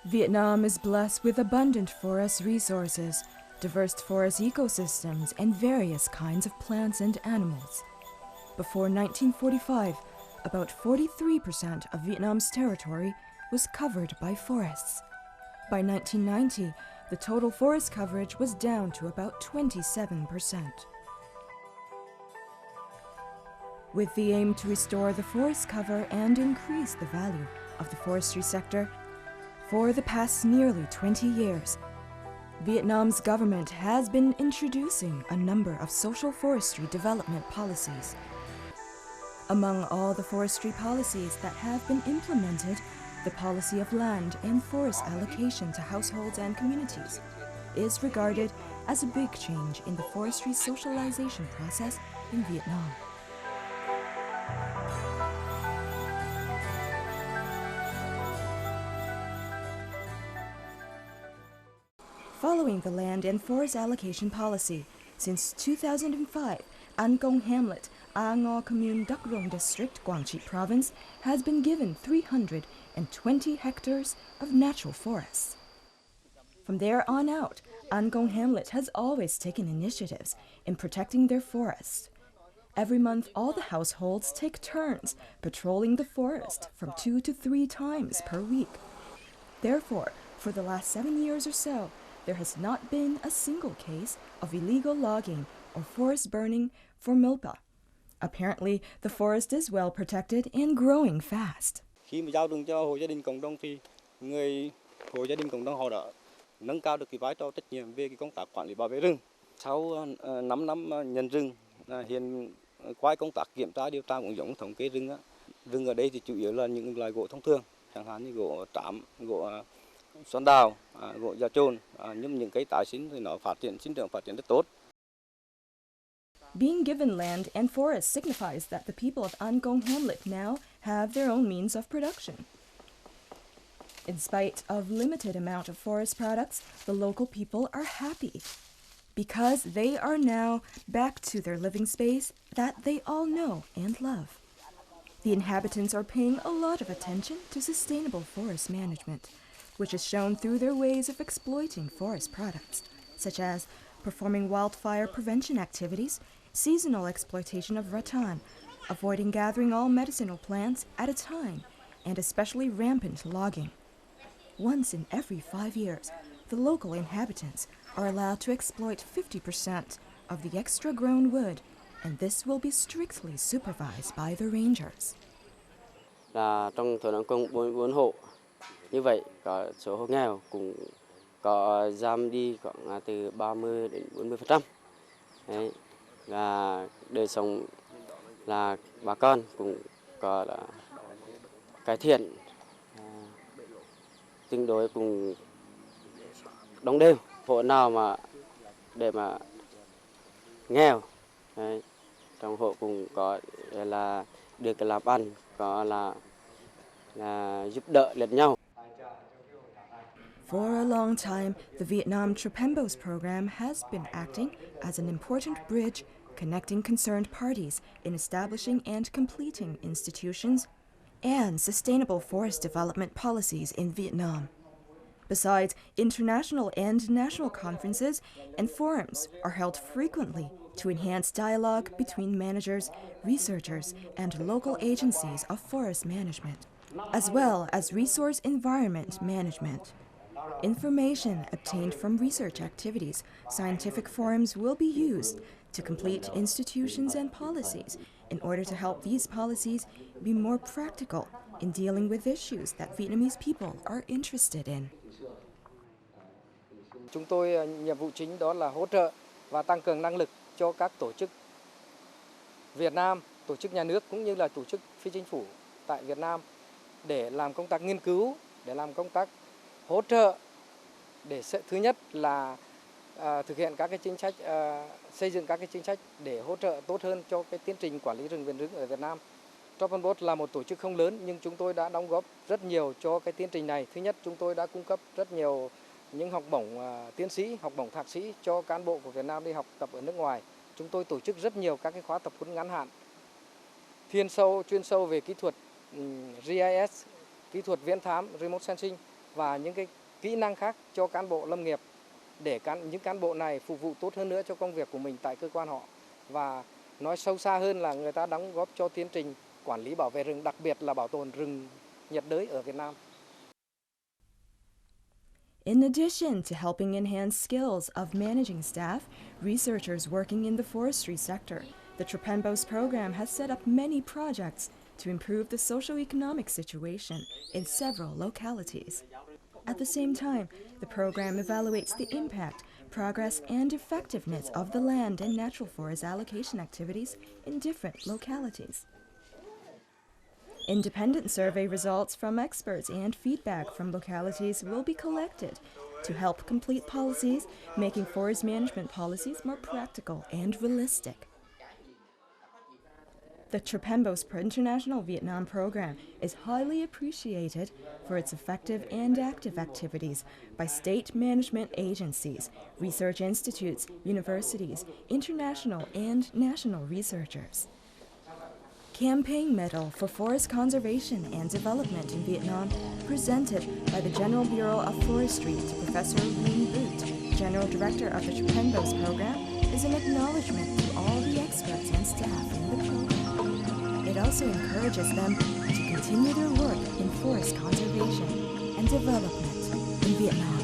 Vietnam is blessed with abundant forest resources, diverse forest ecosystems, and various kinds of plants and animals. Before 1945, about 43% of Vietnam's territory was covered by forests. By 1990, the total forest coverage was down to about 27%. With the aim to restore the forest cover and increase the value of the forestry sector, for the past nearly 20 years, Vietnam's government has been introducing a number of social forestry development policies. Among all the forestry policies that have been implemented, the policy of land and forest allocation to households and communities is regarded as a big change in the forestry socialization process in Vietnam. Following the land and forest allocation policy, since 2005, An Công Hamlet, A Ngo Commune Duc Rong District, Quang Tri Province, has been given 320 hectares of natural forests. From there on out, An Công Hamlet has always taken initiatives in protecting their forests. Every month, all the households take turns patrolling the forest from 2 to 3 times per week. Therefore, for the last 7 years or so, there has not been a single case of illegal logging or forest burning for milpa. Apparently, the forest is well protected and growing fast. Khi mà giao rừng cho hộ gia đình cộng đồng thì người hộ gia đình cộng đồng họ đã nâng cao được cái vai trò trách nhiệm về cái công tác quản lý bảo vệ rừng. Sau 5 năm nhận rừng, hiện qua công tác kiểm tra điều tra cũng giống thống kê rừng á. Rừng ở đây thì chủ yếu là những loài gỗ thông thường, chẳng hạn như gỗ tràm, gỗ xoắn đào, gỗ già chôn, nhưng những cây tái sinh thì nó sinh trưởng phát triển rất tốt. Being given land and forests signifies that the people of An Công Hamlet now have their own means of production. In spite of limited amount of forest products, the local people are happy because they are now back to their living space that they all know and love. The inhabitants are paying a lot of attention to sustainable forest management, which is shown through their ways of exploiting forest products, such as performing wildfire prevention activities, seasonal exploitation of rattan, avoiding gathering all medicinal plants at a time, and especially rampant logging. Once in every 5 years, the local inhabitants are allowed to exploit 50% of the extra-grown wood, and this will be strictly supervised by the rangers. Trong thôn An Công 4 hộ, như vậy có số hộ nghèo cũng có giảm đi khoảng từ 30 đến 40%. Đấy, là đời sống là bà con cũng có là cải thiện, tương đối cũng đồng đều. Hộ nào mà để mà nghèo, đấy, trong hộ cũng có là được làm ăn, có là giúp đỡ lẫn nhau. For a long time, the Vietnam Trapembos program has been acting as an important bridge connecting concerned parties in establishing and completing institutions and sustainable forest development policies in Vietnam. Besides, international and national conferences and forums are held frequently to enhance dialogue between managers, researchers, and local agencies of forest management, as well as resource environment management. Information obtained from research activities, scientific forums will be used to complete institutions and policies in order to help these policies be more practical in dealing with issues that Vietnamese people are interested in. Chúng tôi nhiệm vụ chính đó là hỗ trợ và tăng cường năng lực cho các tổ chức Việt Nam, tổ chức nhà nước cũng như là tổ chức phi chính phủ tại Việt Nam để làm công tác nghiên cứu, để làm công tác hỗ trợ để thứ nhất là thực hiện các cái chính sách, xây dựng các cái chính sách để hỗ trợ tốt hơn cho cái tiến trình quản lý rừng bền vững ở Việt Nam. Trapembos là một tổ chức không lớn nhưng chúng tôi đã đóng góp rất nhiều cho cái tiến trình này. Thứ nhất, chúng tôi đã cung cấp rất nhiều những học bổng tiến sĩ, học bổng thạc sĩ cho cán bộ của Việt Nam đi học tập ở nước ngoài. Chúng tôi tổ chức rất nhiều các cái khóa tập huấn ngắn hạn, chuyên sâu về kỹ thuật GIS, kỹ thuật viễn thám, remote sensing, và những cái kỹ năng khác cho cán bộ lâm nghiệp để những cán bộ này phục vụ tốt hơn nữa cho công việc của mình tại cơ quan họ. Và nói sâu xa hơn là người ta đóng góp cho tiến trình quản lý bảo vệ rừng, đặc biệt là bảo tồn rừng nhiệt đới ở Việt Nam. In addition to helping enhance skills of managing staff, researchers working in the forestry sector, the Trapembos program has set up many projects to improve the socio-economic situation in several localities. At the same time, the program evaluates the impact, progress, and effectiveness of the land and natural forest allocation activities in different localities. Independent survey results from experts and feedback from localities will be collected to help complete policies, making forest management policies more practical and realistic. The Trapembos International Viet Nam program is highly appreciated for its effective and active activities by state management agencies, research institutes, universities, international and national researchers. Campaign Medal for Forest Conservation and Development in Vietnam, presented by the General Bureau of Forestry to Professor Nguyen Boot, General Director of the Trapembos program, is an acknowledgement to all the experts and staff in the program. It also encourages them to continue their work in forest conservation and development in Vietnam.